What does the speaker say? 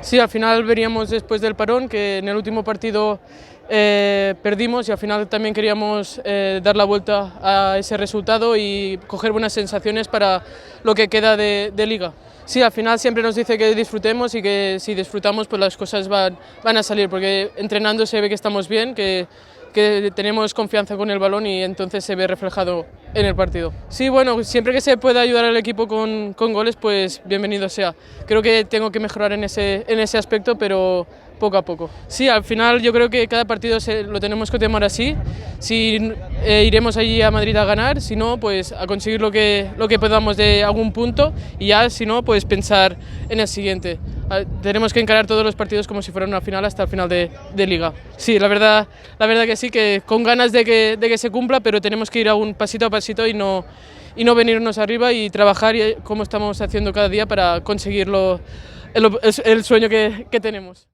Sí, al final veníamos después del parón, que en el último partido perdimos y al final también queríamos dar la vuelta a ese resultado y coger buenas sensaciones para lo que queda de liga. Sí, al final siempre nos dice que disfrutemos y que si disfrutamos pues las cosas van a salir, porque entrenando se ve que estamos bien, que tenemos confianza con el balón y entonces se ve reflejado en el partido. Sí, bueno, siempre que se pueda ayudar al equipo con goles, pues bienvenido sea. Creo que tengo que mejorar en ese aspecto, pero poco a poco. Sí, al final yo creo que cada partido lo tenemos que tomar así. Si iremos allí a Madrid a ganar, si no, pues a conseguir lo que podamos de algún punto y ya, si no, pues pensar en el siguiente. Tenemos que encarar todos los partidos como si fueran una final hasta el final de liga. Sí, la verdad que sí, que con ganas de que se cumpla, pero tenemos que ir a un pasito a pasito y no venirnos arriba y trabajar como estamos haciendo cada día para conseguir el sueño que tenemos.